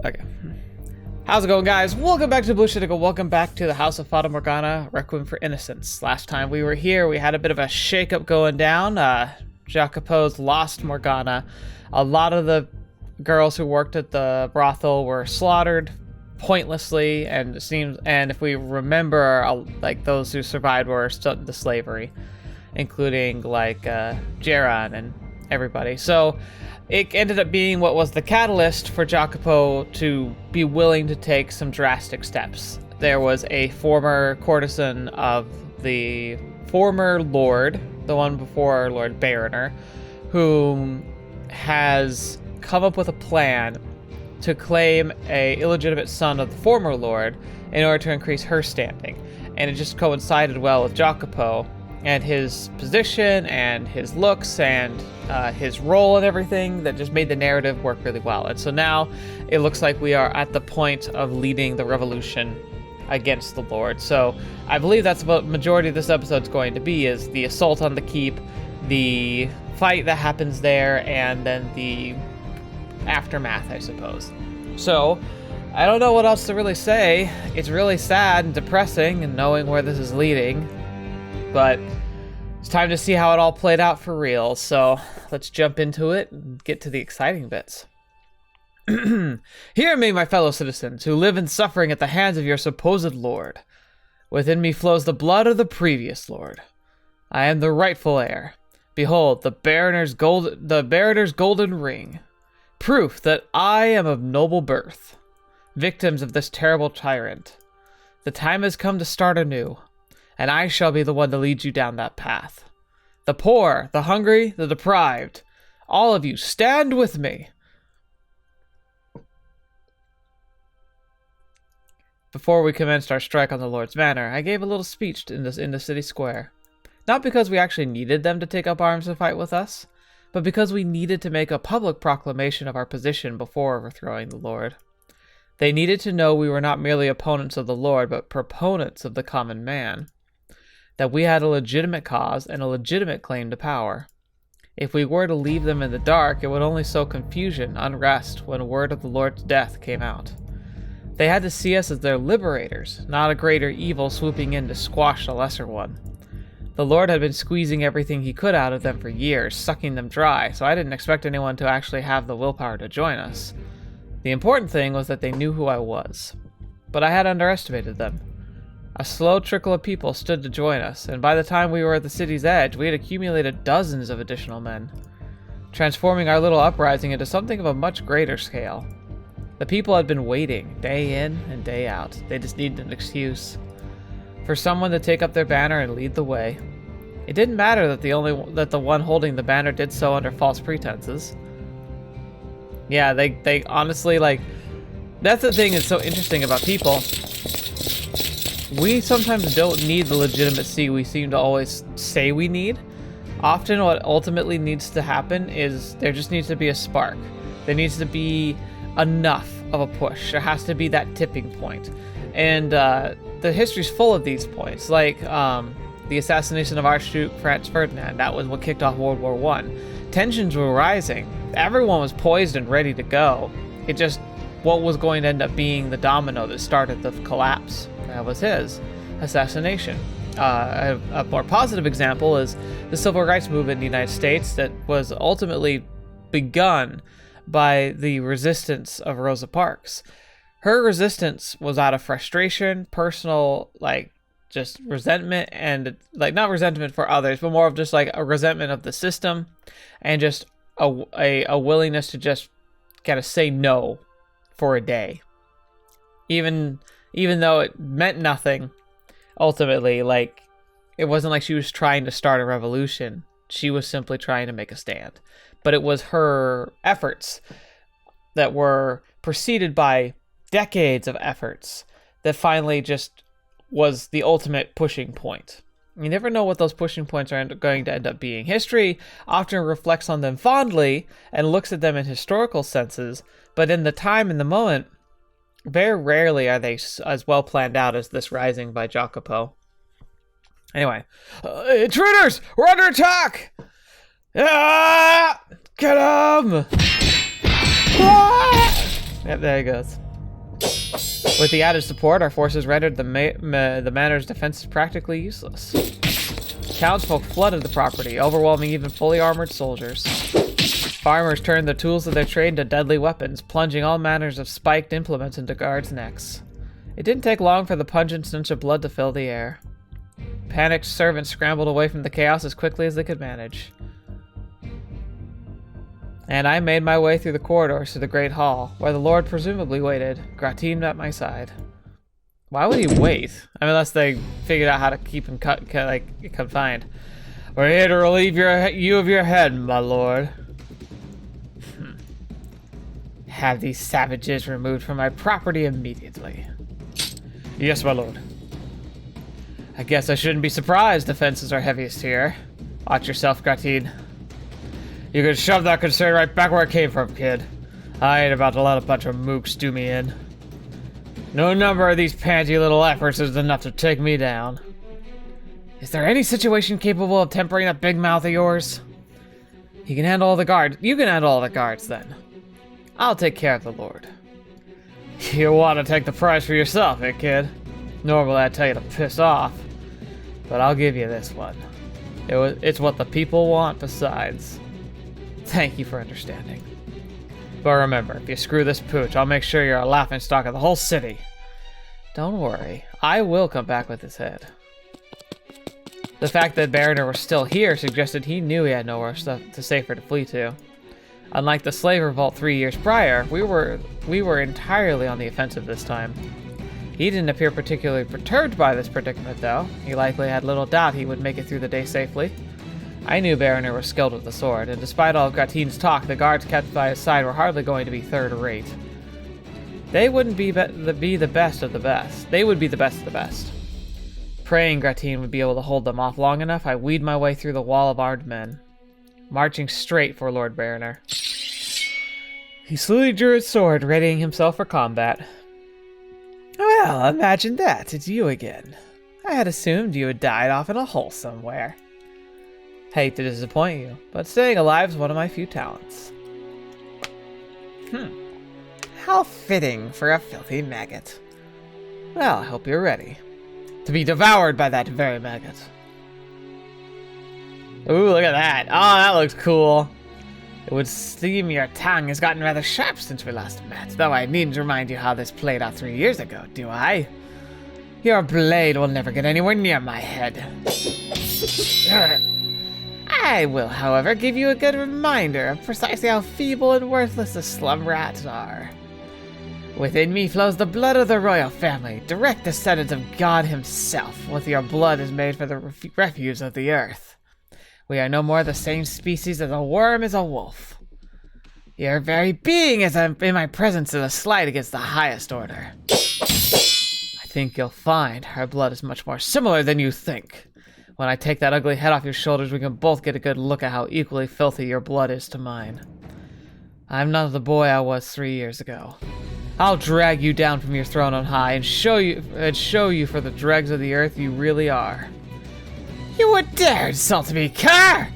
Okay. How's it going, guys? Welcome back to TheBlueShifting. Welcome back to the House of Fata Morgana, Requiem for Innocence. Last time we were here, we had a bit of a shake-up going down. Jacopo's lost Morgana. A lot of the girls who worked at the brothel were slaughtered pointlessly, and it seems, and if we remember, like those who survived were still the slavery, including like Jaron and everybody. So it ended up being what was the catalyst for Jacopo to be willing to take some drastic steps. There was a former courtesan of the former lord, the one before Lord Baroner, who has come up with a plan to claim a illegitimate son of the former lord in order to increase her standing. And it just coincided well with Jacopo and his position and his looks and his role and everything that just made the narrative work really well. And so now it looks like we are at the point of leading the revolution against the Lord. So I believe that's what majority of this episode's going to be, is the assault on the keep, the fight that happens there, and then the aftermath, I suppose. So I don't know what else to really say. It's really sad and depressing and knowing where this is leading, but it's time to see how it all played out for real. So let's jump into it and get to the exciting bits. Hear me, my fellow citizens, who live in suffering at the hands of your supposed lord. Within me flows the blood of the previous lord. I am the rightful heir. Behold, the Baroner's golden ring. Proof that I am of noble birth. Victims of this terrible tyrant. The time has come to start anew, and I shall be the one to lead you down that path. The poor, the hungry, the deprived, all of you stand with me. Before we commenced our strike on the Lord's Manor, I gave a little speech in the city square. Not because we actually needed them to take up arms and fight with us, but because we needed to make a public proclamation of our position before overthrowing the Lord. They needed to know we were not merely opponents of the Lord, but proponents of the common man. That we had a legitimate cause and a legitimate claim to power. If we were to leave them in the dark, it would only sow confusion, unrest, when word of the Lord's death came out. They had to see us as their liberators, not a greater evil swooping in to squash a lesser one. The Lord had been squeezing everything he could out of them for years, sucking them dry, so I didn't expect anyone to actually have the willpower to join us. The important thing was that they knew who I was. But I had underestimated them. A slow trickle of people stood to join us, and by the time we were at the city's edge, we had accumulated dozens of additional men, transforming our little uprising into something of a much greater scale. The people had been waiting, day in and day out. They just needed an excuse for someone to take up their banner and lead the way. It didn't matter that the one holding the banner did so under false pretenses. Yeah, they honestly, like, that's the thing that's so interesting about people. We sometimes don't need the legitimacy we seem to always say we need. Often what ultimately needs to happen is there just needs to be a spark. There needs to be enough of a push. There has to be that tipping point. And the history's full of these points, like the assassination of Archduke Franz Ferdinand. That was what kicked off World War I. Tensions were rising. Everyone was poised and ready to go. It just, what was going to end up being the domino that started the collapse? That was his assassination. A more positive example is the civil rights movement in the United States that was ultimately begun by the resistance of Rosa Parks. Her resistance was out of frustration, personal, like, just resentment, and, like, not resentment for others, but more of just, like, a resentment of the system, and just a willingness to just kind of say no for a day. Even though it meant nothing, ultimately, like, it wasn't like she was trying to start a revolution. She was simply trying to make a stand. But it was her efforts that were preceded by decades of efforts that finally just was the ultimate pushing point. You never know what those pushing points are going to end up being. History often reflects on them fondly and looks at them in historical senses, but in the time and the moment, very rarely are they as well planned out as this rising by Jacopo. Anyway, intruders! We're under attack! Ah! Get him! Ah! Yep, there he goes. With the added support, our forces rendered the manor's defenses practically useless. Townsfolk flooded the property, overwhelming even fully armored soldiers. Farmers turned the tools of their trade into deadly weapons, plunging all manners of spiked implements into guards' necks. It didn't take long for the pungent stench of blood to fill the air. Panicked servants scrambled away from the chaos as quickly as they could manage. And I made my way through the corridors to the Great Hall, where the Lord presumably waited, Gratin at my side. Why would he wait? I mean, unless they figured out how to keep him confined. We're here to relieve you of your head, my lord. Have these savages removed from my property immediately. Yes, my lord. I guess I shouldn't be surprised defenses are heaviest here. Watch yourself, Gratin. You can shove that concern right back where it came from, kid. I ain't about to let a bunch of mooks do me in. No number of these pansy little efforts is enough to take me down. Is there any situation capable of tempering that big mouth of yours? He can handle all the guards. You can handle all the guards, then. I'll take care of the Lord. You want to take the prize for yourself, eh, kid? Normally I'd tell you to piss off, but I'll give you this one. It's what the people want besides. Thank you for understanding. But remember, if you screw this pooch, I'll make sure you're a laughingstock of the whole city. Don't worry, I will come back with his head. The fact that Baroner was still here suggested he knew he had nowhere safer to flee to. Unlike the slave revolt 3 years prior, we were entirely on the offensive this time. He didn't appear particularly perturbed by this predicament, though. He likely had little doubt he would make it through the day safely. I knew Baroner was skilled with the sword, and despite all of Gratin's talk, the guards kept by his side were hardly going to be third-rate. They wouldn't be the best of the best. They would be the best of the best. Praying Gratin would be able to hold them off long enough, I weaved my way through the wall of armed men, marching straight for Lord Baroner. He slowly drew his sword, readying himself for combat. Well, imagine that. It's you again. I had assumed you had died off in a hole somewhere. Hate to disappoint you, but staying alive is one of my few talents. How fitting for a filthy maggot. Well, I hope you're ready. To be devoured by that very maggot. Ooh, look at that. Oh, that looks cool. It would seem your tongue has gotten rather sharp since we last met, though I needn't remind you how this played out 3 years ago, do I? Your blade will never get anywhere near my head. I will, however, give you a good reminder of precisely how feeble and worthless the slum rats are. Within me flows the blood of the royal family, direct descendants of God himself, with your blood is made for the refuse of the earth. We are no more the same species as a worm is a wolf. Your very being is in my presence is a slight against the highest order. I think you'll find our blood is much more similar than you think. When I take that ugly head off your shoulders, we can both get a good look at how equally filthy your blood is to mine. I'm not the boy I was 3 years ago. I'll drag you down from your throne on high and show you for the dregs of the earth you really are. You would dare insult me, cur!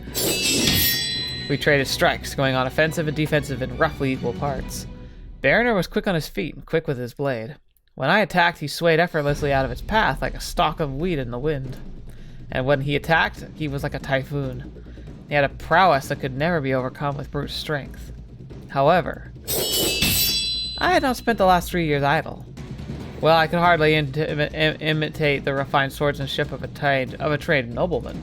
We traded strikes, going on offensive and defensive in roughly equal parts. Baroner was quick on his feet and quick with his blade. When I attacked, he swayed effortlessly out of its path like a stalk of wheat in the wind. And when he attacked, he was like a typhoon. He had a prowess that could never be overcome with brute strength. However, I had not spent the last 3 years idle. Well, I could hardly imitate the refined swordsmanship of a trained nobleman.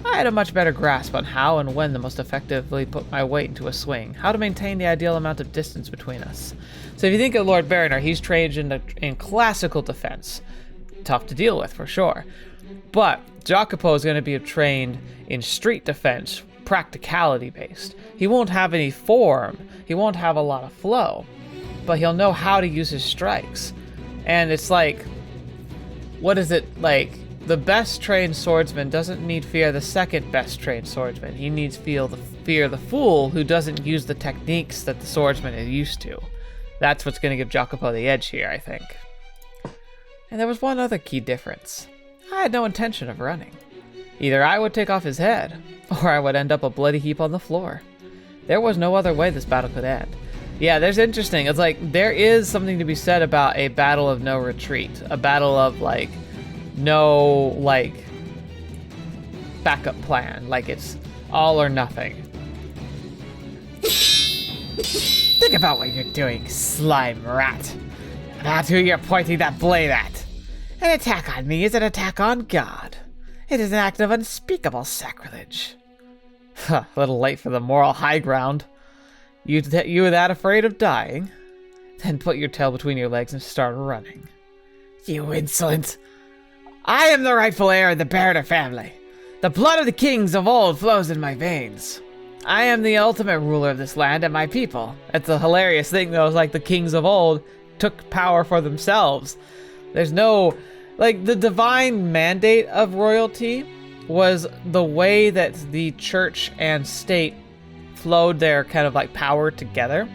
I had a much better grasp on how and when to most effectively put my weight into a swing, how to maintain the ideal amount of distance between us. So if you think of Lord Baroner, he's trained in classical defense. Tough to deal with, for sure. But Jacopo is going to be trained in street defense, practicality-based. He won't have any form, he won't have a lot of flow, but he'll know how to use his strikes. And it's like, what is it like? The best trained swordsman doesn't need fear the second best trained swordsman. He needs fear the fool who doesn't use the techniques that the swordsman is used to. That's what's going to give Jacopo the edge here, I think. And there was one other key difference. I had no intention of running. Either I would take off his head, or I would end up a bloody heap on the floor. There was no other way this battle could end. Yeah, there's interesting. It's like there is something to be said about a battle of no retreat, a battle of like no like backup plan, like it's all or nothing. Think about what you're doing, slime rat. That's who you're pointing that blade at. An attack on me is an attack on God. It is an act of unspeakable sacrilege. A little late for the moral high ground. You were that afraid of dying? Then put your tail between your legs and start running. You insolent! I am the rightful heir of the Barretter family. The blood of the kings of old flows in my veins. I am the ultimate ruler of this land and my people. It's a hilarious thing though, it's like the kings of old took power for themselves. There's no, like the divine mandate of royalty was the way that the church and state flowed their kind of like power together.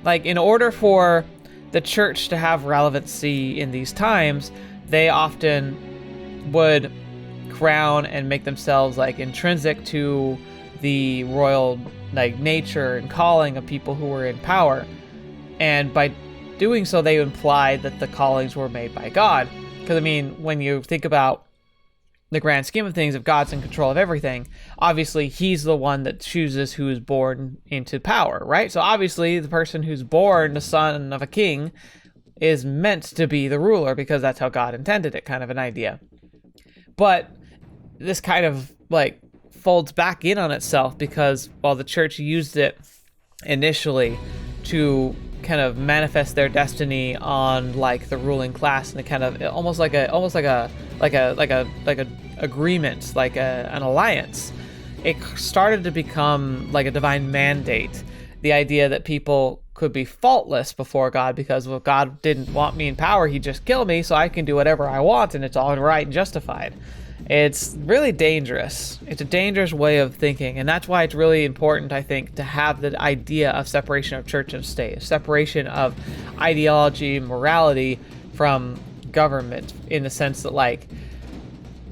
Like in order for the church to have relevancy in these times, they often would crown and make themselves like intrinsic to the royal like nature and calling of people who were in power. And by doing so, they implied that the callings were made by God. Because I mean, when you think about the grand scheme of things, if God's in control of everything, obviously he's the one that chooses who is born into power, right? So obviously the person who's born the son of a king is meant to be the ruler because that's how God intended it, kind of an idea. But this kind of like folds back in on itself because while the church used it initially to kind of manifest their destiny on like the ruling class and a kind of almost like a agreement, like an alliance, it started to become like a divine mandate. The idea that people could be faultless before God because well, God didn't want me in power, he just killed me, so I can do whatever I want and it's all right and justified. It's really dangerous. It's a dangerous way of thinking, and that's why it's really important, I think, to have the idea of separation of church and state, separation of ideology, morality from government, in the sense that, like,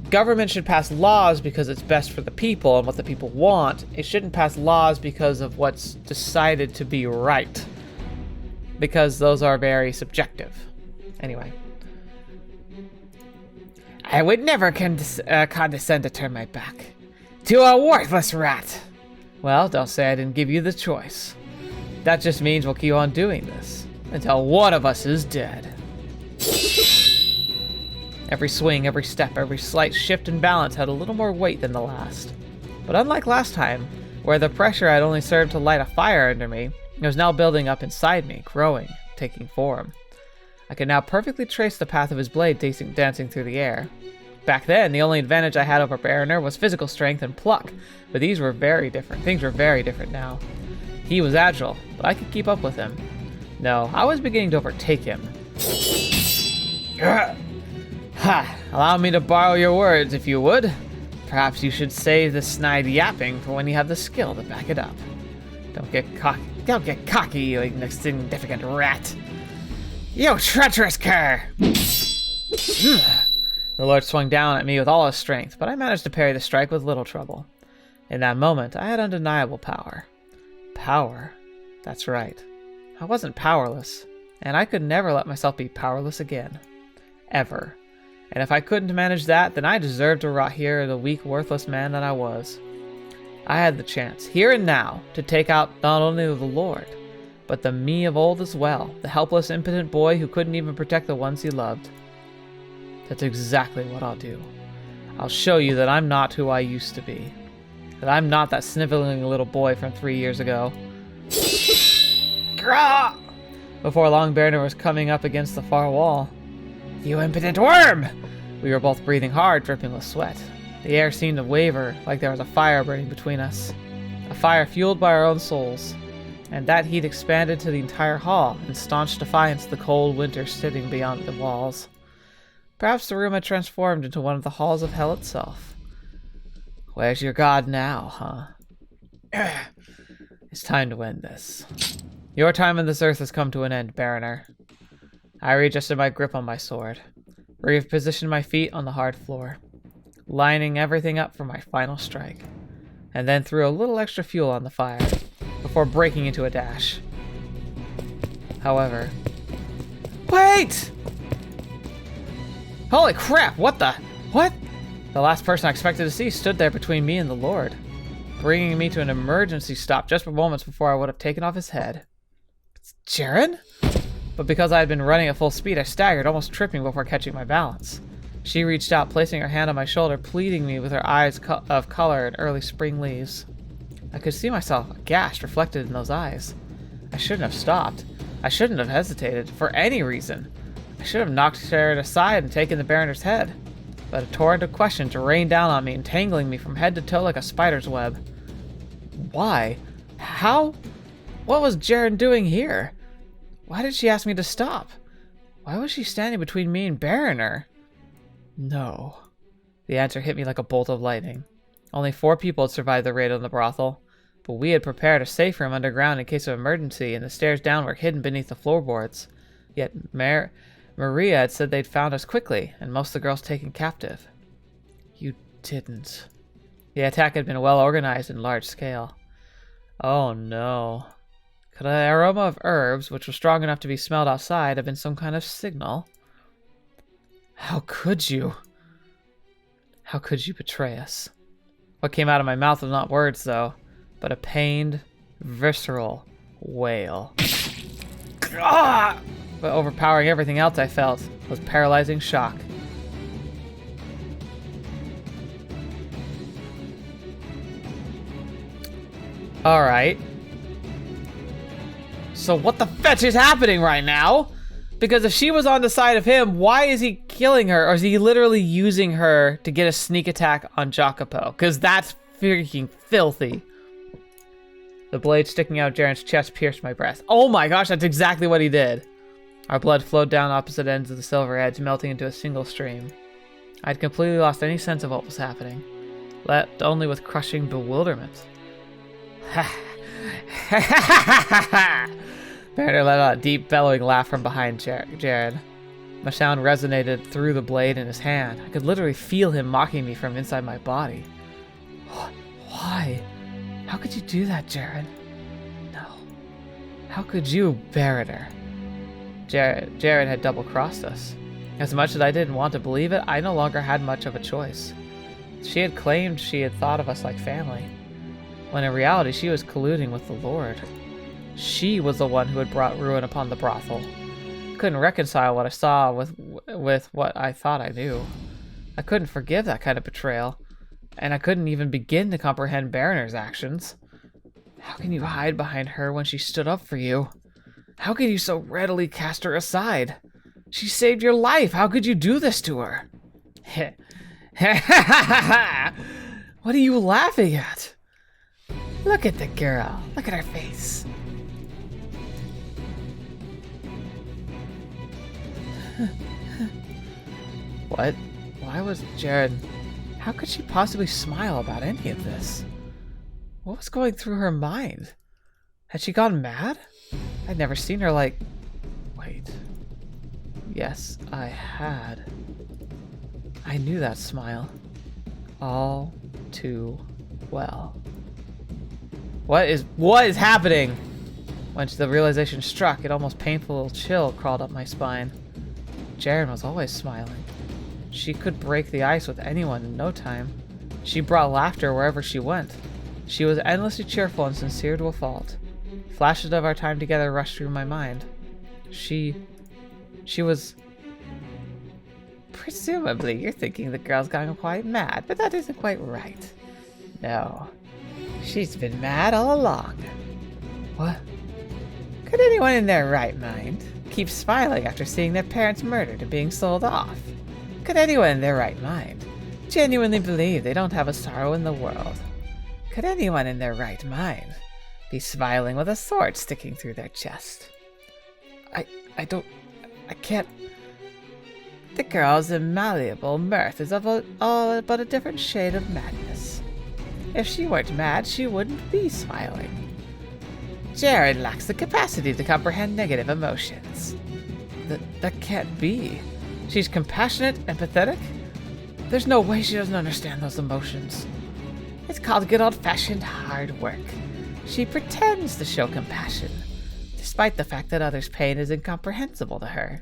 government should pass laws because it's best for the people and what the people want. It shouldn't pass laws because of what's decided to be right, because those are very subjective. Anyway. I would never condescend to turn my back to a worthless rat. Well, don't say I didn't give you the choice. That just means we'll keep on doing this until one of us is dead. Every swing, every step, every slight shift in balance had a little more weight than the last. But unlike last time, where the pressure had only served to light a fire under me, it was now building up inside me, growing, taking form. I could now perfectly trace the path of his blade dancing through the air. Back then, the only advantage I had over Barretter was physical strength and pluck, but these were very different. Things were very different now. He was agile, but I could keep up with him. No, I was beginning to overtake him. Ha! Allow me to borrow your words, if you would. Perhaps you should save the snide yapping for when you have the skill to back it up. Don't get cocky, you insignificant rat. You treacherous cur! The Lord swung down at me with all his strength, but I managed to parry the strike with little trouble. In that moment, I had undeniable power. Power. That's right. I wasn't powerless, and I could never let myself be powerless again. Ever. And if I couldn't manage that, then I deserved to rot here the weak, worthless man that I was. I had the chance, here and now, to take out not only the Lord, but the me of old as well, the helpless, impotent boy who couldn't even protect the ones he loved. That's exactly what I'll do. I'll show you that I'm not who I used to be. That I'm not that sniveling little boy from 3 years ago. Grah! Before long, Barretter was coming up against the far wall. You impotent worm! We were both breathing hard, dripping with sweat. The air seemed to waver, like there was a fire burning between us. A fire fueled by our own souls. And that heat expanded to the entire hall in staunch defiance of the cold winter sitting beyond the walls. Perhaps the room had transformed into one of the halls of hell itself. Where's your god now, huh? It's time to end this. Your time on this earth has come to an end, Barretter. I readjusted my grip on my sword, repositioned my feet on the hard floor, lining everything up for my final strike, and then threw a little extra fuel on the fire, before breaking into a dash. However... Wait! Holy crap, what the... What? The last person I expected to see stood there between me and the Lord, bringing me to an emergency stop just moments before I would have taken off his head. It's Jaren? But because I had been running at full speed, I staggered, almost tripping before catching my balance. She reached out, placing her hand on my shoulder, pleading me with her eyes of color and early spring leaves. I could see myself aghast reflected in those eyes. I shouldn't have stopped. I shouldn't have hesitated, for any reason. I should have knocked Jaren aside and taken the Baroner's head. But a torrent of questions rained down on me, entangling me from head to toe like a spider's web. Why? How? What was Jaren doing here? Why did she ask me to stop? Why was she standing between me and Baroner? No. The answer hit me like a bolt of lightning. Only 4 people had survived the raid on the brothel, but we had prepared a safe room underground in case of emergency, and the stairs down were hidden beneath the floorboards. Yet Maria had said they'd found us quickly, and most of the girls taken captive. You didn't. The attack had been well organized and large scale. Oh no. Could the aroma of herbs, which was strong enough to be smelled outside, have been some kind of signal? How could you? How could you betray us? What came out of my mouth was not words, though, but a pained, visceral wail. Ah! But overpowering everything else I felt was paralyzing shock. Alright. So what the fetch is happening right now? Because if she was on the side of him, why is he killing her? Or is he literally using her to get a sneak attack on Jacopo? Because that's freaking filthy. The blade sticking out of Jaren's chest pierced my breast. Oh my gosh, that's exactly what he did. Our blood flowed down opposite ends of the silver edge, melting into a single stream. I'd completely lost any sense of what was happening, left only with crushing bewilderment. Baroner let out a deep, bellowing laugh from behind Jaren. My sound resonated through the blade in his hand. I could literally feel him mocking me from inside my body. Why? How could you do that, Jaren? No. How could you, Baroner? Jaren had double-crossed us. As much as I didn't want to believe it, I no longer had much of a choice. She had claimed she had thought of us like family, when in reality she was colluding with the Lord. She was the one who had brought ruin upon the brothel. Couldn't reconcile what I saw with what I thought I knew. I couldn't forgive that kind of betrayal, and I couldn't even begin to comprehend Baroner's actions. How can you hide behind her when she stood up for you? How could you so readily cast her aside? She saved your life. How could you do this to her? What are you laughing at? Look at the girl. Look at her face. What? Why was Jaren... How could she possibly smile about any of this? What was going through her mind? Had she gone mad? I'd never seen her like... Wait. Yes, I had. I knew that smile. All too well. What is happening? When the realization struck, an almost painful chill crawled up my spine. Jaren was always smiling. She could break the ice with anyone in no time. She brought laughter wherever she went. She was endlessly cheerful and sincere to a fault. Flashes of our time together rushed through my mind. She was... Presumably, you're thinking the girl's gone quite mad, but that isn't quite right. No. She's been mad all along. What? Could anyone in their right mind keep smiling after seeing their parents murdered and being sold off? Could anyone in their right mind genuinely believe they don't have a sorrow in the world? Could anyone in their right mind be smiling with a sword sticking through their chest? I can't... The girl's immalleable mirth is of all but a different shade of madness. If she weren't mad, she wouldn't be smiling. Jaren lacks the capacity to comprehend negative emotions. That can't be. She's compassionate, empathetic. There's no way she doesn't understand those emotions. It's called good old-fashioned hard work. She pretends to show compassion, to despite the fact that others' pain is incomprehensible to her.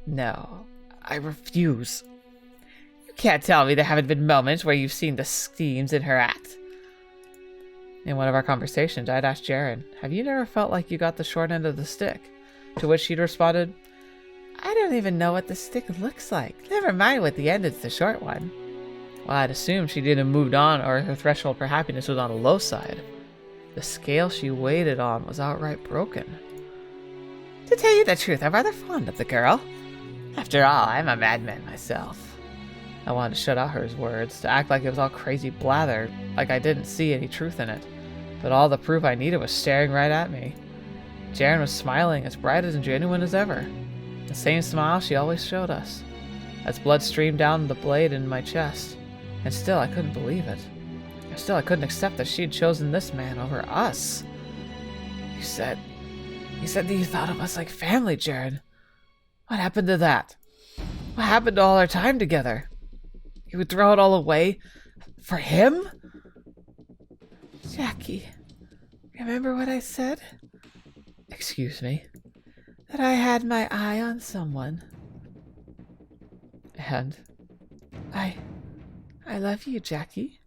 No, I refuse. You can't tell me there haven't been moments where you've seen the schemes in her act. In one of our conversations, I'd asked Jaren, have you never felt like you got the short end of the stick? To which she'd responded, I don't even know what the stick looks like. Never mind what the end is the short one. Well, I'd assumed she didn't moved on or her threshold for happiness was on the low side. The scale she waited on was outright broken. To tell you the truth, I'm rather fond of the girl. After all, I'm a madman myself. I wanted to shut out her words, to act like it was all crazy blather, like I didn't see any truth in it. But all the proof I needed was staring right at me. Jaren was smiling, as bright and genuine as ever. The same smile she always showed us. As blood streamed down the blade in my chest. And still I couldn't believe it. And still I couldn't accept that she'd chosen this man over us. You said that you thought of us like family, Jaren. What happened to that? What happened to all our time together? You would throw it all away for him? Jackie, remember what I said? Excuse me? That I had my eye on someone. And I love you, Jackie.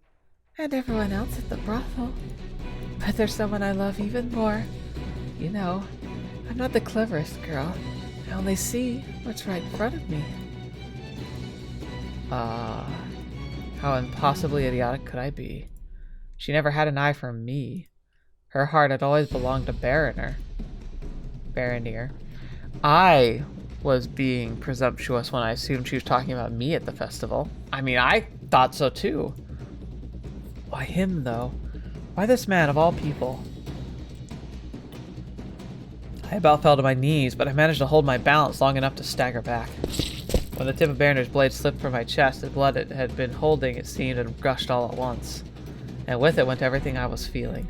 And everyone else at the brothel. But there's someone I love even more. You know, I'm not the cleverest girl. I only see what's right in front of me. How impossibly idiotic could I be? She never had an eye for me. Her heart had always belonged to Baroneer. I was being presumptuous when I assumed she was talking about me at the festival. I mean, I thought so too. Why him, though? Why this man of all people? I about fell to my knees, but I managed to hold my balance long enough to stagger back. When the tip of Baroneer's blade slipped from my chest, the blood it had been holding, it seemed, had gushed all at once. And with it went everything I was feeling.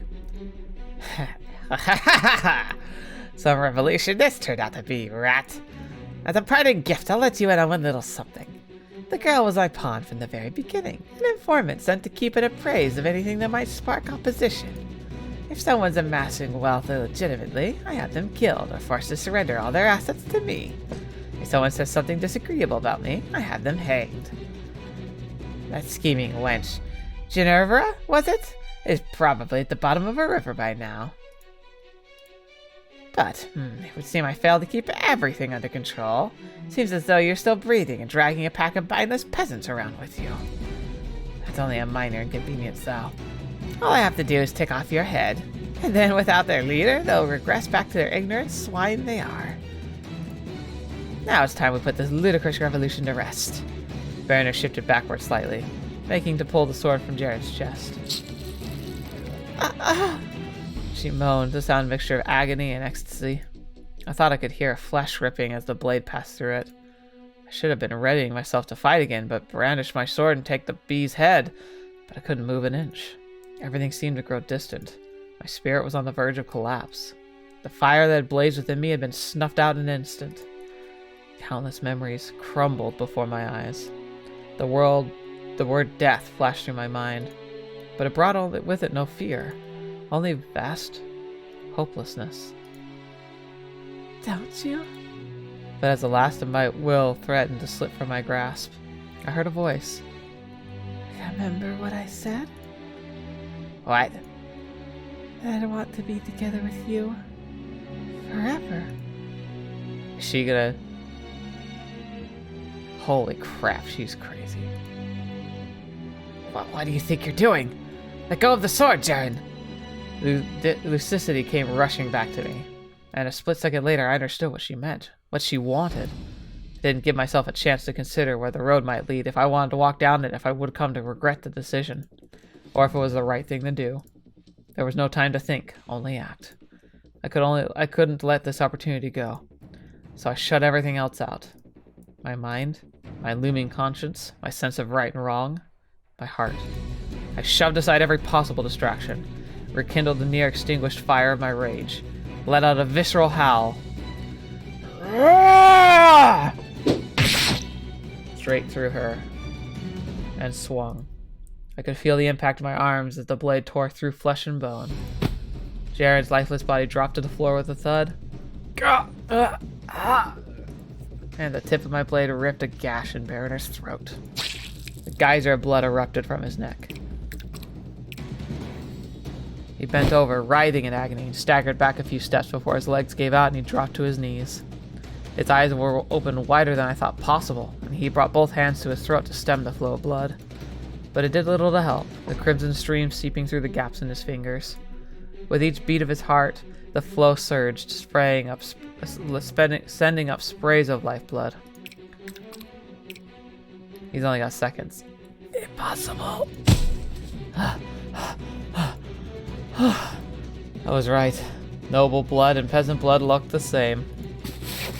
Some revelation this turned out to be, rat. As a parting gift, I'll let you in on one little something. The girl was my pawn from the very beginning, an informant sent to keep it appraised of anything that might spark opposition. If someone's amassing wealth illegitimately, I have them killed or forced to surrender all their assets to me. If someone says something disagreeable about me, I have them hanged. That scheming wench, Ginevra, was it? Is probably at the bottom of a river by now. But, it would seem I failed to keep everything under control. Seems as though you're still breathing and dragging a pack of mindless peasants around with you. That's only a minor inconvenience, though. All I have to do is tick off your head, and then without their leader, they'll regress back to their ignorant swine they are. Now it's time we put this ludicrous revolution to rest. Baroneer shifted backward slightly, making to pull the sword from Jaren's chest. She moaned, the sound mixture of agony and ecstasy. I thought I could hear a flesh ripping as the blade passed through it. I should have been readying myself to fight again, but brandish my sword and take the bee's head, but I couldn't move an inch. Everything seemed to grow distant. My spirit was on the verge of collapse. The fire that had blazed within me had been snuffed out in an instant. Countless memories crumbled before my eyes. The word death flashed through my mind, but it brought with it no fear. Only vast hopelessness. Don't you? But as the last of my will threatened to slip from my grasp, I heard a voice. Remember what I said? What? That I want to be together with you forever. Is she gonna... Holy crap, she's crazy. What do you think you're doing? Let go of the sword, Jaren! Lucidity came rushing back to me, and a split second later I understood what she meant, what she wanted. I didn't give myself a chance to consider where the road might lead, if I wanted to walk down it, if I would come to regret the decision, or if it was the right thing to do. There was no time to think, only act. I couldn't let this opportunity go, so I shut everything else out. My mind, my looming conscience, my sense of right and wrong, my heart. I shoved aside every possible distraction, rekindled the near extinguished fire of my rage, let out a visceral howl. Straight through her, and swung. I could feel the impact of my arms as the blade tore through flesh and bone. Jared's lifeless body dropped to the floor with a thud. And the tip of my blade ripped a gash in Bariner's throat. The geyser of blood erupted from his neck. He bent over, writhing in agony, and staggered back a few steps before his legs gave out and he dropped to his knees. His eyes were open wider than I thought possible, and he brought both hands to his throat to stem the flow of blood. But it did little to help, the crimson stream seeping through the gaps in his fingers. With each beat of his heart, the flow surged, sending up sprays of lifeblood. He's only got seconds. Impossible. I was right. Noble blood and peasant blood looked the same.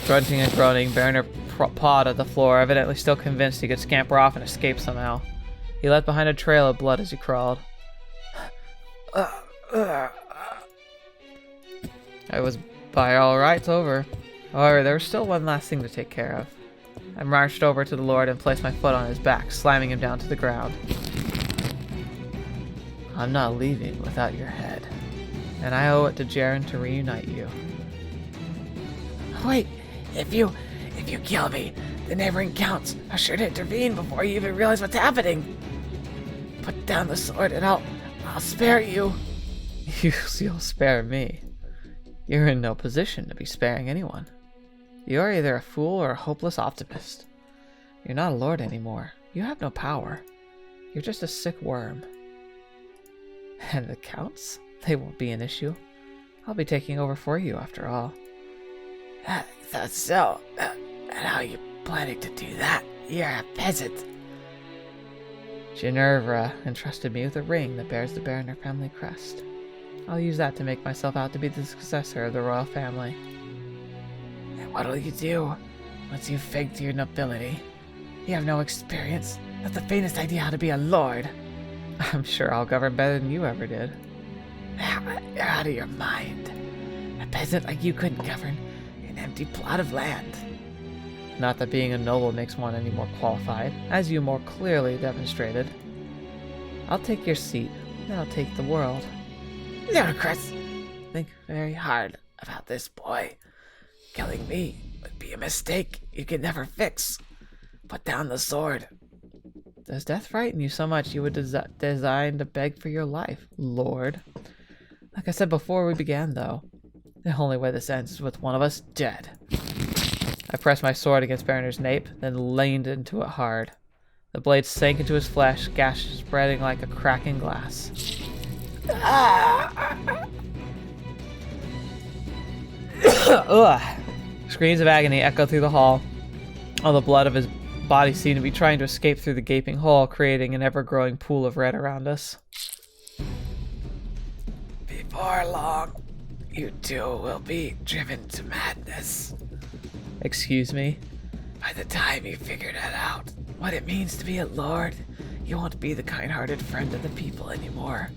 Grunting and groaning, Berner pawed at the floor, evidently still convinced he could scamper off and escape somehow. He left behind a trail of blood as he crawled. I was by all rights over. However, there was still one last thing to take care of. I marched over to the Lord and placed my foot on his back, slamming him down to the ground. I'm not leaving without your head, and I owe it to Jaren to reunite you. Wait, if you kill me, the neighboring counts are sure to intervene before you even realize what's happening. Put down the sword and I'll spare you. You'll spare me. You're in no position to be sparing anyone. You're either a fool or a hopeless optimist. You're not a lord anymore. You have no power. You're just a sick worm. And the counts? They won't be an issue. I'll be taking over for you after all. That's so. And how are you planning to do that? You're a peasant. Ginevra entrusted me with a ring that bears the Berner family crest. I'll use that to make myself out to be the successor of the royal family. And what'll you do once you've faked your nobility? You have no experience, not the faintest idea how to be a lord. I'm sure I'll govern better than you ever did. You're out of your mind. A peasant like you couldn't govern an empty plot of land. Not that being a noble makes one any more qualified, as you more clearly demonstrated. I'll take your seat, then I'll take the world. Ludicrous. Think very hard about this, boy. Killing me would be a mistake you could never fix. Put down the sword. Does death frighten you so much you would design to beg for your life, Lord? Like I said before we began, though, the only way this ends is with one of us dead. I pressed my sword against Berner's nape, then leaned into it hard. The blade sank into his flesh, gash spreading like a crack in glass. Ugh. Screams of agony echoed through the hall. All the blood of his body seemed to be trying to escape through the gaping hole, creating an ever-growing pool of red around us. Before long, you two will be driven to madness. Excuse me? By the time you figure that out, what it means to be a lord, you won't be the kind-hearted friend of the people anymore.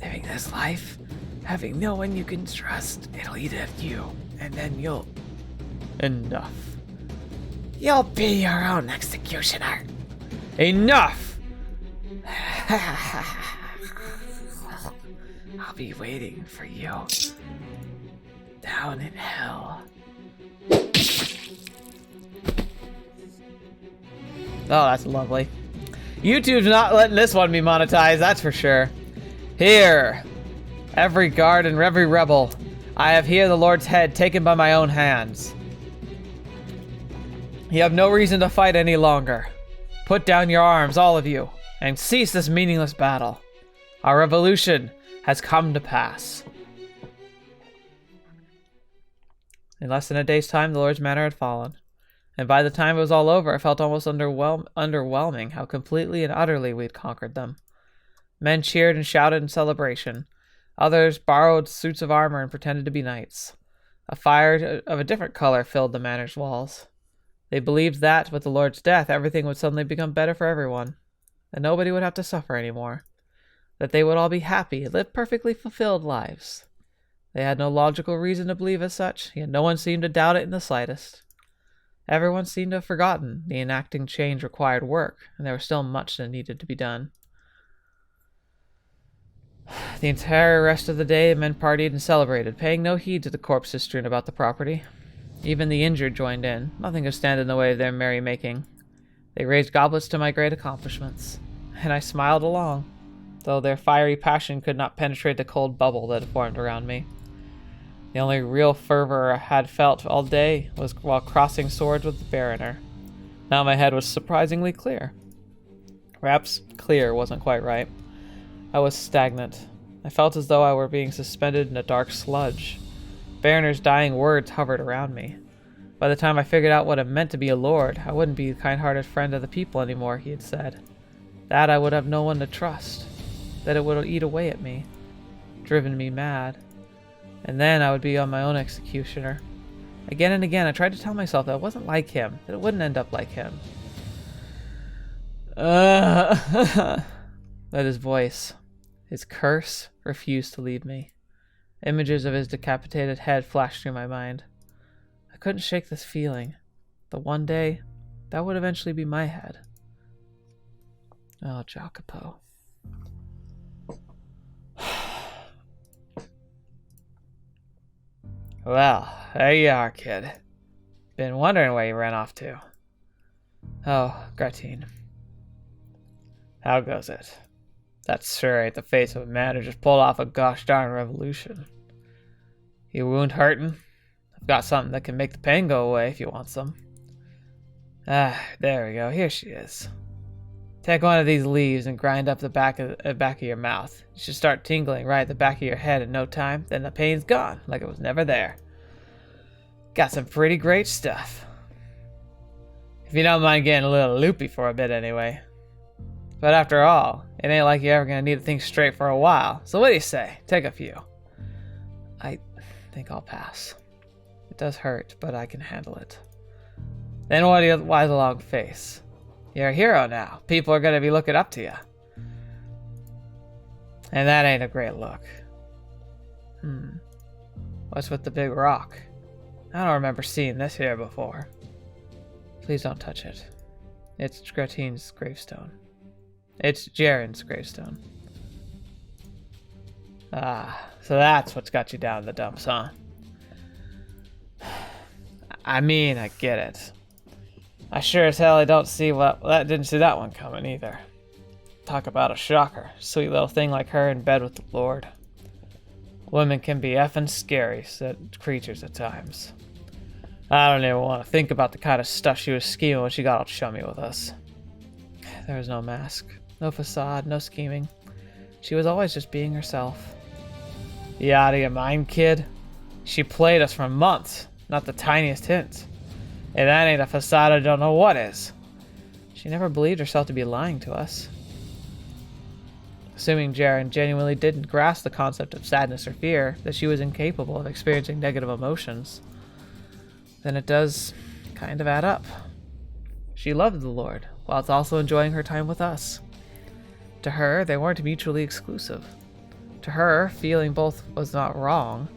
Living this life, having no one you can trust, it'll eat at you, and then you'll... Enough. You'll be your own executioner. Enough! I'll be waiting for you. Down in hell. Oh, that's lovely. YouTube's not letting this one be monetized, that's for sure. Here, every guard and every rebel, I have here the Lord's head taken by my own hands. You have no reason to fight any longer. Put down your arms, all of you, and cease this meaningless battle. Our revolution has come to pass. In less than a day's time, the Lord's manor had fallen. And by the time it was all over, it felt almost underwhelming how completely and utterly we had conquered them. Men cheered and shouted in celebration. Others borrowed suits of armor and pretended to be knights. A fire of a different color filled the manor's walls. They believed that, with the Lord's death, everything would suddenly become better for everyone. That nobody would have to suffer anymore. That they would all be happy and live perfectly fulfilled lives. They had no logical reason to believe as such, yet no one seemed to doubt it in the slightest. Everyone seemed to have forgotten the enacting change required work, and there was still much that needed to be done. The entire rest of the day, the men partied and celebrated, paying no heed to the corpses strewn about the property. Even the injured joined in. Nothing could stand in the way of their merrymaking. They raised goblets to my great accomplishments, and I smiled along, though their fiery passion could not penetrate the cold bubble that had formed around me. The only real fervor I had felt all day was while crossing swords with the Baroner. Now my head was surprisingly clear. Perhaps clear wasn't quite right. I was stagnant. I felt as though I were being suspended in a dark sludge. Baroner's dying words hovered around me. By the time I figured out what it meant to be a lord, I wouldn't be the kind-hearted friend of the people anymore, he had said. That I would have no one to trust. That it would eat away at me. Driven me mad. And then I would be on my own executioner. Again and again, I tried to tell myself that it wasn't like him, that it wouldn't end up like him. But his voice, his curse, refused to leave me. Images of his decapitated head flashed through my mind. I couldn't shake this feeling. That one day, that would eventually be my head. Oh, Jacopo. Well, there you are, kid. Been wondering where you ran off to. Oh, Gratine. How goes it? That sure ain't the face of a man who just pulled off a gosh darn revolution. Your wound hurtin'? I've got something that can make the pain go away if you want some. Ah, there we go. Here she is. Take one of these leaves and grind up the back of your mouth. You should start tingling right at the back of your head in no time. Then the pain's gone, like it was never there. Got some pretty great stuff. If you don't mind getting a little loopy for a bit anyway. But after all, it ain't like you're ever gonna need to think straight for a while. So what do you say? Take a few. I think I'll pass. It does hurt, but I can handle it. Then why the long face? You're a hero now. People are gonna be looking up to you. And that ain't a great look. What's with the big rock? I don't remember seeing this here before. Please don't touch it. It's Gratine's gravestone. It's Jaren's gravestone. Ah, so that's what's got you down in the dumps, huh? I mean, I get it. I sure as hell didn't see that one coming either. Talk about a shocker. Sweet little thing like her in bed with the Lord. Women can be effing scary creatures at times. I don't even want to think about the kind of stuff she was scheming when she got all chummy with us. There was no mask, no facade, no scheming. She was always just being herself. You out of your mind, kid? She played us for months, not the tiniest hint. If that ain't a facade, I don't know what is. She never believed herself to be lying to us. Assuming Jaren genuinely didn't grasp the concept of sadness or fear, that she was incapable of experiencing negative emotions, then it does kind of add up. She loved the Lord, whilst also enjoying her time with us. To her, they weren't mutually exclusive. To her, feeling both was not wrong.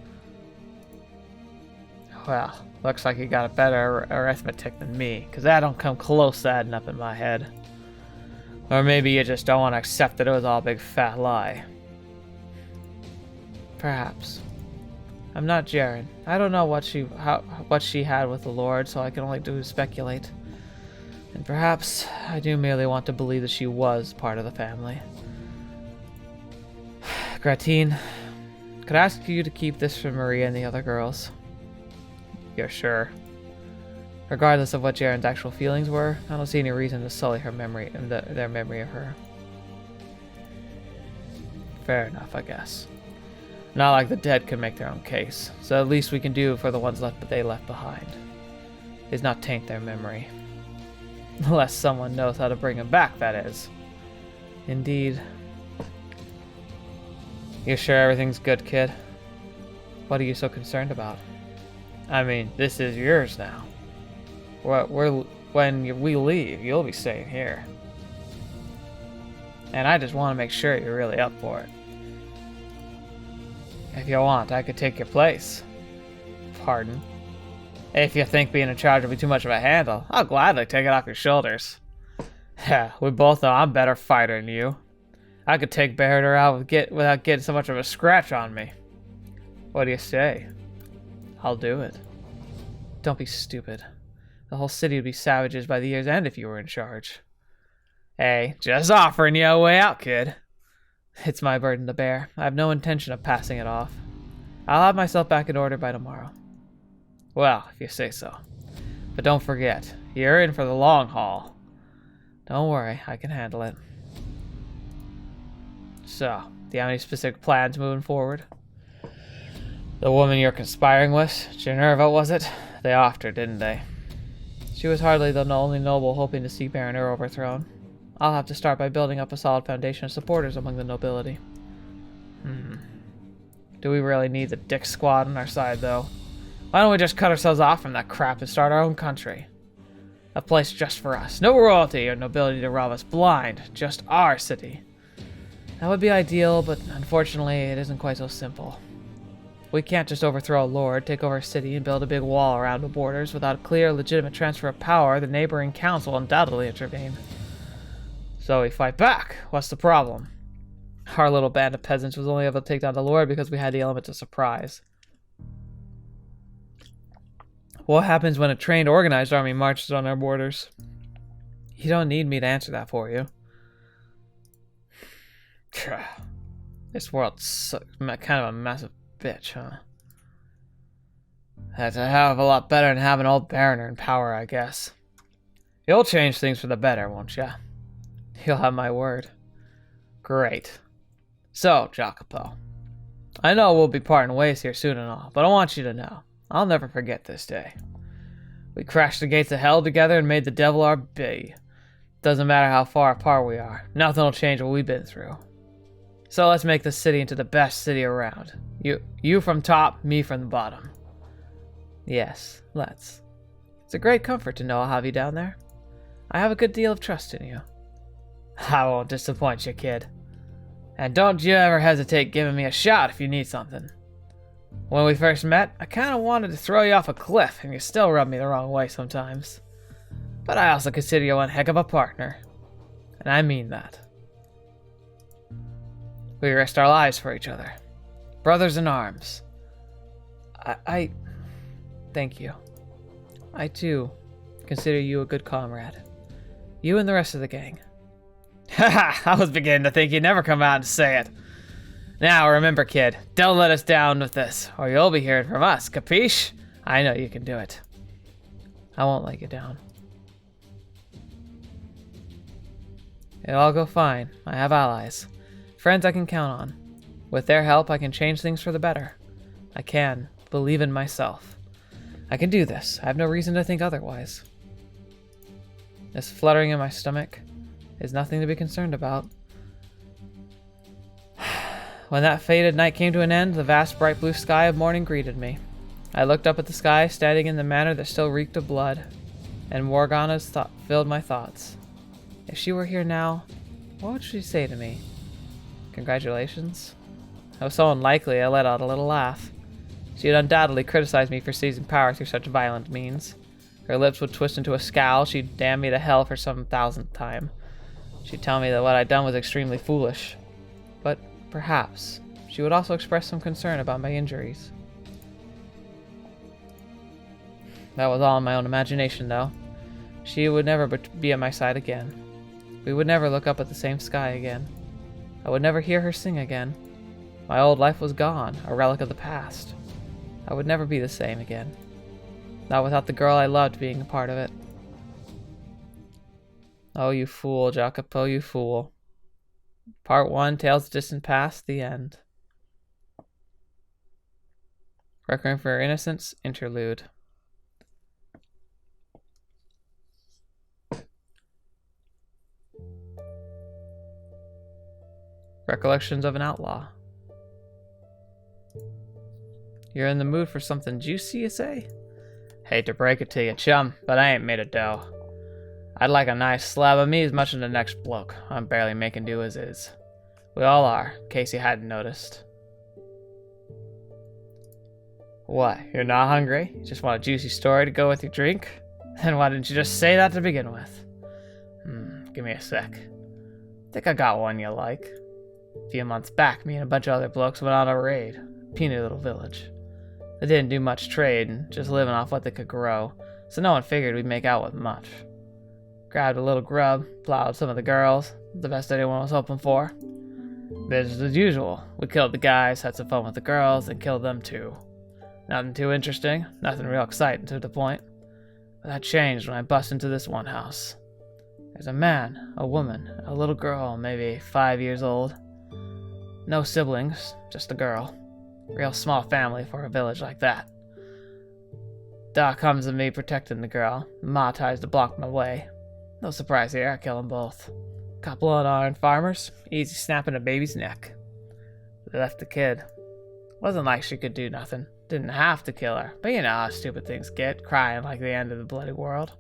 Well, looks like you got a better arithmetic than me, because that don't come close to adding up in my head. Or maybe you just don't want to accept that it was all a big fat lie. Perhaps. I'm not Jaren. I don't know what she had with the Lord, so I can only speculate. And perhaps I do merely want to believe that she was part of the family. Gratine, could I ask you to keep this for Maria and the other girls? You're sure? Regardless of what Jaren's actual feelings were, I don't see any reason to sully her memory and their memory of her. Fair enough, I guess. Not like the dead can make their own case, so at least we can do for the ones they left behind is not taint their memory. Unless someone knows how to bring them back, that is. Indeed. You sure everything's good, kid? What are you so concerned about? I mean, this is yours now. When we leave, you'll be staying here. And I just want to make sure you're really up for it. If you want, I could take your place. Pardon? If you think being in charge will be too much of a handle, I'll gladly take it off your shoulders. Yeah, we both know I'm a better fighter than you. I could take Barretter out without getting so much of a scratch on me. What do you say? I'll do it. Don't be stupid. The whole city would be savages by the year's end if you were in charge. Hey, just offering you a way out, kid. It's my burden to bear. I have no intention of passing it off. I'll have myself back in order by tomorrow. Well, if you say so. But don't forget, you're in for the long haul. Don't worry, I can handle it. So, do you have any specific plans moving forward? The woman you're conspiring with, Generva, was it? They offed her, didn't they? She was hardly the only noble hoping to see Baroner overthrown. I'll have to start by building up a solid foundation of supporters among the nobility. Do we really need the dick squad on our side, though? Why don't we just cut ourselves off from that crap and start our own country? A place just for us. No royalty or nobility to rob us blind. Just our city. That would be ideal, but unfortunately it isn't quite so simple. We can't just overthrow a lord, take over a city, and build a big wall around the borders. Without a clear, legitimate transfer of power, the neighboring council will undoubtedly intervene. So we fight back. What's the problem? Our little band of peasants was only able to take down the lord because we had the element of surprise. What happens when a trained, organized army marches on our borders? You don't need me to answer that for you. This world's kind of a massive bitch, huh? That's a hell of a lot better than having old Baroner in power, I guess. You'll change things for the better, won't ya? You'll have my word. Great. So, Jacopo, I know we'll be parting ways here soon and all, but I want you to know, I'll never forget this day. We crashed the gates of hell together and made the devil our bee. Doesn't matter how far apart we are, nothing will change what we've been through. So let's make this city into the best city around. You from top, me from the bottom. Yes, let's. It's a great comfort to know I'll have you down there. I have a good deal of trust in you. I won't disappoint you, kid. And don't you ever hesitate giving me a shout if you need something. When we first met, I kind of wanted to throw you off a cliff, and you still rub me the wrong way sometimes. But I also consider you one heck of a partner. And I mean that. We risked our lives for each other. Brothers in arms. I thank you. I, too, consider you a good comrade. You and the rest of the gang. Haha, I was beginning to think you'd never come out and say it. Now, remember, kid, don't let us down with this, or you'll be hearing from us, capiche? I know you can do it. I won't let you down. It'll all go fine. I have allies. Friends I can count on. With their help, I can change things for the better. I can believe in myself. I can do this. I have no reason to think otherwise. This fluttering in my stomach is nothing to be concerned about. When that fated night came to an end, the vast bright blue sky of morning greeted me. I looked up at the sky, standing in the manner that still reeked of blood, and Morgana's thought filled my thoughts. If she were here now, what would she say to me? Congratulations? That was so unlikely I let out a little laugh. She had undoubtedly criticized me for seizing power through such violent means. Her lips would twist into a scowl. She'd damn me to hell for some thousandth time. She'd tell me that what I'd done was extremely foolish. But perhaps she would also express some concern about my injuries. That was all in my own imagination, though. She would never be at my side again. We would never look up at the same sky again. I would never hear her sing again. My old life was gone, a relic of the past. I would never be the same again. Not without the girl I loved being a part of it. Oh, you fool, Jacopo, you fool. Part 1, Tales of Distant Past, the end. Requiem for Innocence, interlude. Recollections of an Outlaw. You're in the mood for something juicy, you say? Hate to break it to you, chum, but I ain't made of dough. I'd like a nice slab of meat as much as the next bloke. I'm barely making do as is. We all are, in case you hadn't noticed. What, you're not hungry? You just want a juicy story to go with your drink? Then why didn't you just say that to begin with? Give me a sec. Think I got one you like. A few months back, me and a bunch of other blokes went on a raid. Puny little village. They didn't do much trade, just living off what they could grow, so no one figured we'd make out with much. Grabbed a little grub, plowed some of the girls, the best anyone was hoping for. Business as usual. We killed the guys, had some fun with the girls, and killed them too. Nothing too interesting, nothing real exciting to the point. But that changed when I bust into this one house. There's a man, a woman, a little girl, maybe 5 years old. No siblings, just a girl. Real small family for a village like that. Doc comes to me protecting the girl. Ma tries to block my way. No surprise here, I kill them both. Couple unarmed farmers, easy snapping a baby's neck. They left the kid. Wasn't like she could do nothing. Didn't have to kill her, but you know how stupid things get, crying like the end of the bloody world.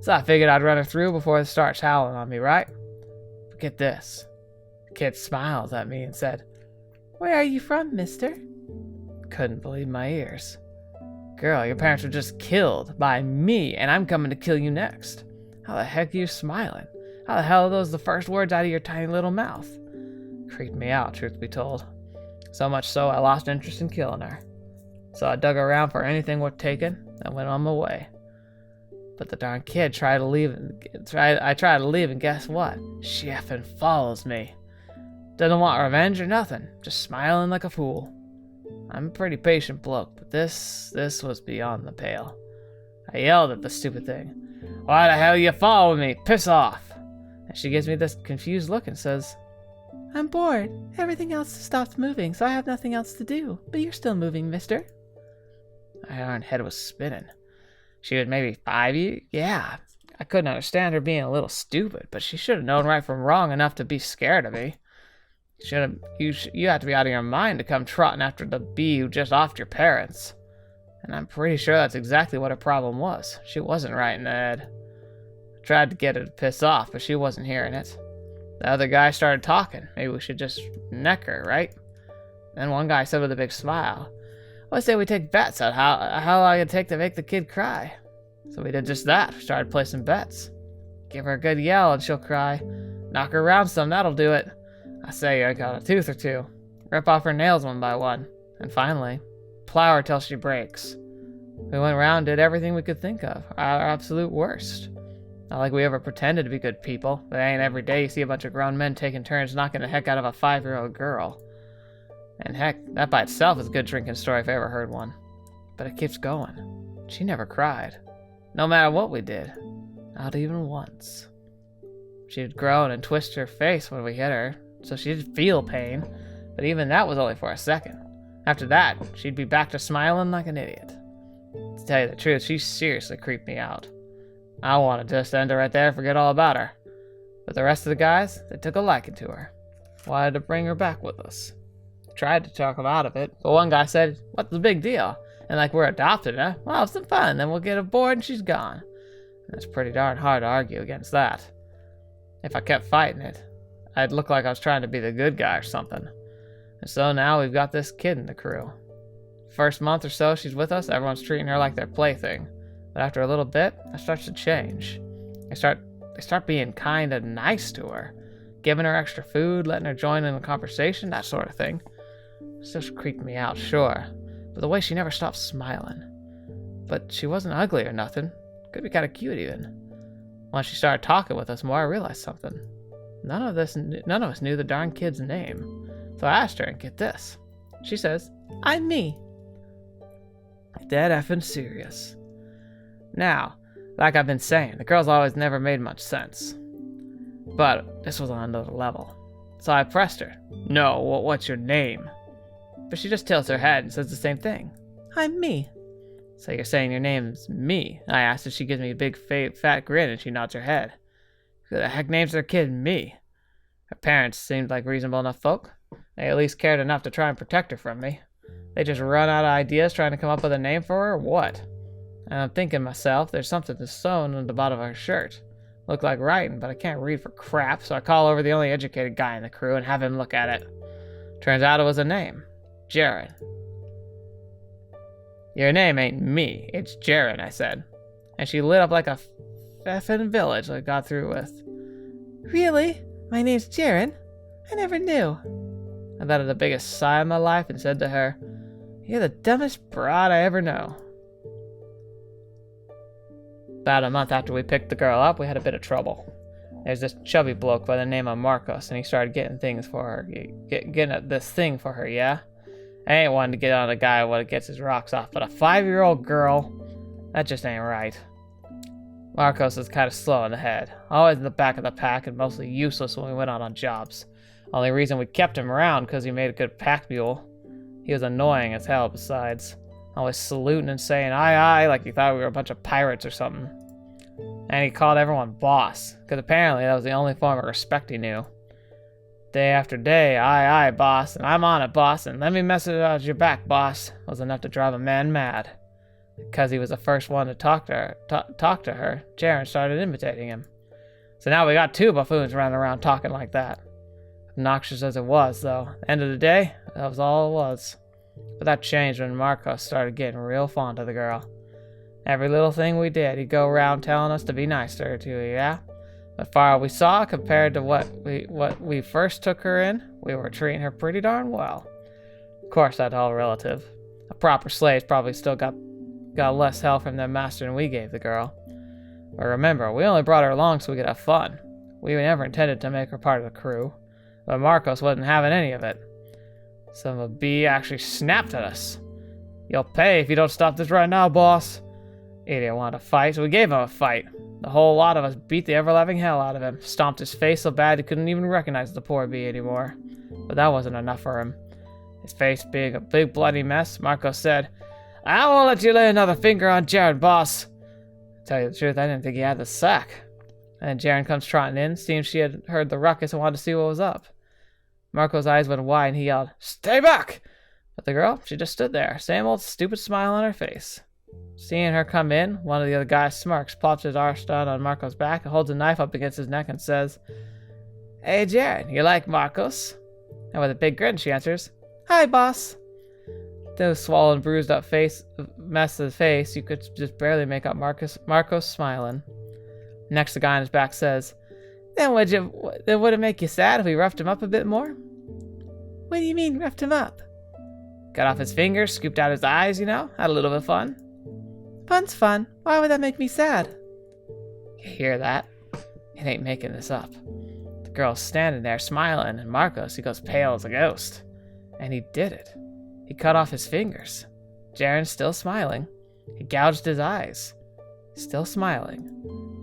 So I figured I'd run her through before it starts howling on me, right? But get this. The kid smiled at me and said, "Where are you from, mister?" Couldn't believe my ears. "Girl, your parents were just killed by me, and I'm coming to kill you next. How the heck are you smiling? How the hell are those the first words out of your tiny little mouth?" Creeped me out, truth be told. So much so I lost interest in killing her. So I dug around for anything worth taking and went on my way. But the darn kid tried to leave. I tried to leave, and guess what? She effing follows me. Doesn't want revenge or nothing, just smiling like a fool. I'm a pretty patient bloke, but this was beyond the pale. I yelled at the stupid thing. "Why the hell you following me? Piss off!" And she gives me this confused look and says, "I'm bored. Everything else stopped moving, so I have nothing else to do. But you're still moving, mister." My darn head was spinning. She was maybe 5 years? Yeah. I couldn't understand her being a little stupid, but she should have known right from wrong enough to be scared of me. You have to be out of your mind to come trotting after the bee who just offed your parents. And I'm pretty sure that's exactly what her problem was. She wasn't right in the head. I tried to get her to piss off, but she wasn't hearing it. The other guy started talking. Maybe we should just neck her, right? Then one guy said with a big smile, "I say we take bets on how long it'd take to make the kid cry." So we did just that. We started placing bets. Give her a good yell and she'll cry. Knock her around some, that'll do it. I say I got a tooth or two. Rip off her nails one by one. And finally, plow her till she breaks. We went around, did everything we could think of. Our absolute worst. Not like we ever pretended to be good people. But it ain't every day you see a bunch of grown men taking turns knocking the heck out of a 5-year-old girl. And heck, that by itself is a good drinking story if I ever heard one. But it keeps going. She never cried. No matter what we did. Not even once. She'd groan and twist her face when we hit her, so she'd feel pain. But even that was only for a second. After that, she'd be back to smiling like an idiot. To tell you the truth, she seriously creeped me out. I wanted to just end her right there and forget all about her. But the rest of the guys, they took a liking to her. Wanted to bring her back with us. Tried to talk them out of it, but one guy said, "What's the big deal? And like we're adopted, huh? Well, have some fun, then we'll get aboard and she's gone." And it's pretty darn hard to argue against that. If I kept fighting it, I'd look like I was trying to be the good guy or something. And so now we've got this kid in the crew. First month or so she's with us, everyone's treating her like their plaything. But after a little bit, that starts to change. They start being kind of nice to her. Giving her extra food, letting her join in the conversation, that sort of thing. It just creeped me out, sure. But the way she never stopped smiling. But she wasn't ugly or nothing. Could be kind of cute even. Once she started talking with us more, I realized something. None of us knew the darn kid's name. So I asked her, and get this. She says, "I'm me." Dead effing serious. Now, like I've been saying, the girl's always never made much sense. But this was on another level. So I pressed her. "No, what's your name?" But she just tilts her head and says the same thing. "I'm me." "So you're saying your name's me?" I asked, and she gives me a big fat grin and she nods her head. Who the heck names their kid me? Her parents seemed like reasonable enough folk. They at least cared enough to try and protect her from me. They just run out of ideas trying to come up with a name for her or what? And I'm thinking myself, there's something sewn on the bottom of her shirt. Looked like writing, but I can't read for crap, so I call over the only educated guy in the crew and have him look at it. Turns out it was a name. Jared. "Your name ain't me, it's Jared," I said. And she lit up like a effing village I got through with. "Really? My name's Jared?" I never knew. I let out the biggest sigh of my life and said to her, "You're the dumbest broad I ever know." About a month after we picked the girl up, we had a bit of trouble. There's this chubby bloke by the name of Marcos, and he started getting things for her. Getting at this thing for her, yeah? I ain't one to get on a guy what gets his rocks off, but a 5-year-old girl, that just ain't right. Marcos is kind of slow in the head, always in the back of the pack and mostly useless when we went out on jobs. Only reason we kept him around because he made a good pack mule. He was annoying as hell besides, always saluting and saying aye aye like he thought we were a bunch of pirates or something. And he called everyone boss, because apparently that was the only form of respect he knew. Day after day, aye aye boss, and I'm on it boss, and let me mess it out your back boss, was enough to drive a man mad. Because he was the first one to talk to her, Jaren started imitating him. So now we got 2 buffoons running around talking like that. Obnoxious as it was, though, at the end of the day, that was all it was. But that changed when Marcos started getting real fond of the girl. Every little thing we did, he'd go around telling us to be nice to her too, yeah? But far we saw, compared to what we first took her in, we were treating her pretty darn well. Of course, that's all relative. A proper slave's probably still got less hell from their master than we gave the girl. But remember, we only brought her along so we could have fun. We never intended to make her part of the crew. But Marcos wasn't having any of it. Son of a bee actually snapped at us. "You'll pay if you don't stop this right now, boss." Idiot wanted to fight, so we gave him a fight. The whole lot of us beat the ever-loving hell out of him, stomped his face so bad he couldn't even recognize the poor bee anymore. But that wasn't enough for him. His face being a big bloody mess, Marcos said, "I won't let you lay another finger on Jaren, boss." To tell you the truth, I didn't think he had the sack. And then Jaren comes trotting in, seems she had heard the ruckus and wanted to see what was up. Marco's eyes went wide and he yelled, "Stay back!" But the girl, she just stood there, same old stupid smile on her face. Seeing her come in, one of the other guys smirks, plops his arse down on Marco's back, and holds a knife up against his neck and says, "Hey, Jaren, you like Marcos?" And with a big grin, she answers, "Hi, boss." Though swollen, bruised up mess of the face, you could just barely make out Marcos smiling. Next, the guy on his back says, Then would it make you sad if we roughed him up a bit more?" "What do you mean, roughed him up?" "Cut off his fingers, scooped out his eyes, you know, had a little bit of fun." "Fun's fun. Why would that make me sad?" You hear that? It ain't making this up. The girl's standing there smiling, and Marcos, he goes pale as a ghost. And he did it. He cut off his fingers. Jaren's still smiling. He gouged his eyes. Still smiling.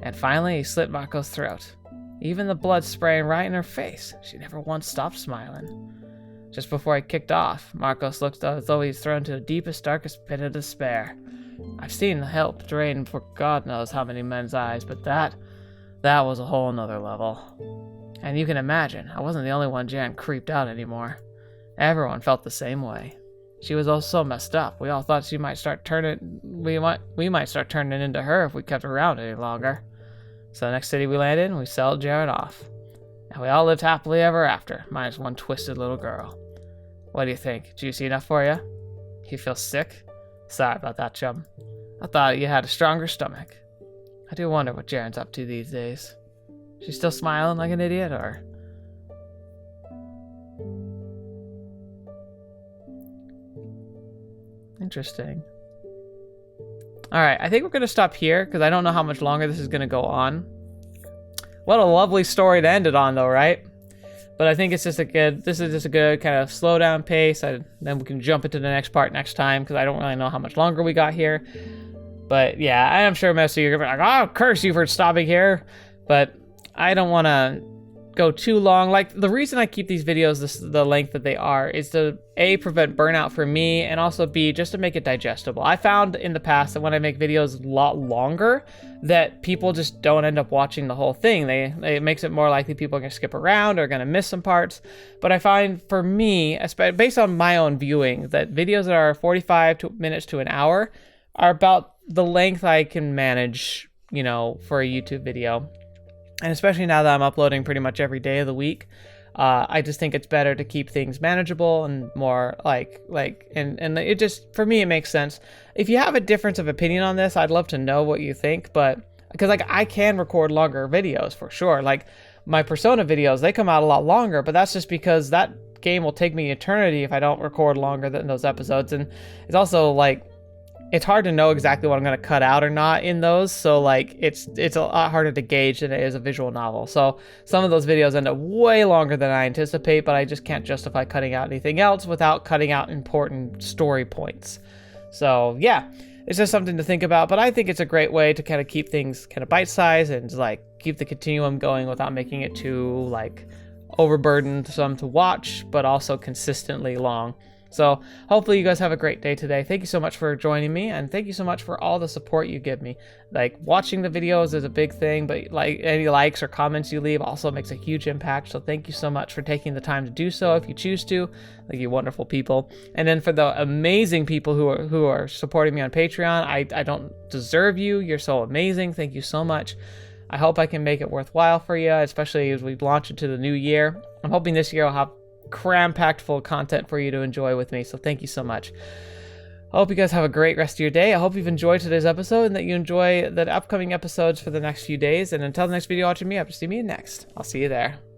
And finally, he slit Marco's throat. Even the blood spraying right in her face. She never once stopped smiling. Just before he kicked off, Marcos looked as though he's thrown to the deepest, darkest pit of despair. I've seen help drain for God knows how many men's eyes, but that was a whole nother level. And you can imagine, I wasn't the only one Jaren creeped out anymore. Everyone felt the same way. She was all so messed up. We all thought we might start turning into her if we kept her around any longer. So the next city we landed in, we sold Jaren off. And we all lived happily ever after, minus one twisted little girl. What do you think? Juicy enough for you? You feel sick? Sorry about that, chum. I thought you had a stronger stomach. I do wonder what Jaren's up to these days. She's still smiling like an idiot, or... Interesting. Alright, I think we're going to stop here, because I don't know how much longer this is going to go on. What a lovely story to end it on, though, right? But I think this is just a good kind of slow down pace. Then we can jump into the next part next time, because I don't really know how much longer we got here. But yeah, I am sure most of you are going to be like, "Oh, curse you for stopping here." But I don't want to go too long. Like, the reason I keep these videos the length that they are is to A, prevent burnout for me, and also B, just to make it digestible. I found in the past that when I make videos a lot longer, that people just don't end up watching the whole thing. It makes it more likely people are going to skip around or going to miss some parts. But I find for me, based on my own viewing, that videos that are 45 minutes to an hour are about the length I can manage, you know, for a YouTube video. And especially now that I'm uploading pretty much every day of the week, I just think it's better to keep things manageable and more and it just, for me, it makes sense. If you have a difference of opinion on this, I'd love to know what you think, but because like I can record longer videos for sure. Like My Persona videos, they come out a lot longer, but that's just because that game will take me eternity if I don't record longer than those episodes. And it's also like, it's hard to know exactly what I'm going to cut out or not in those. So like it's a lot harder to gauge than it is a visual novel. So some of those videos end up way longer than I anticipate, but I just can't justify cutting out anything else without cutting out important story points. So yeah, it's just something to think about, but I think it's a great way to kind of keep things kind of bite-sized and like keep the continuum going without making it too like overburdensome to watch, but also consistently long. So hopefully you guys have a great day today. Thank you so much for joining me, and thank you so much for all the support you give me. Like, watching the videos is a big thing, but like any likes or comments you leave also makes a huge impact. So thank you so much for taking the time to do so if you choose to. Like, you wonderful people. And then for the amazing people who are supporting me on Patreon, I don't deserve you. You're so amazing. Thank you so much. I hope I can make it worthwhile for you, especially as we launch into the new year. I'm hoping this year I'll have cram-packed full content for you to enjoy with me, so thank you so much. I hope you guys have a great rest of your day. I hope you've enjoyed today's episode and that you enjoy the upcoming episodes for the next few days. And until the next video watching me, I have to see me next. I'll see you there.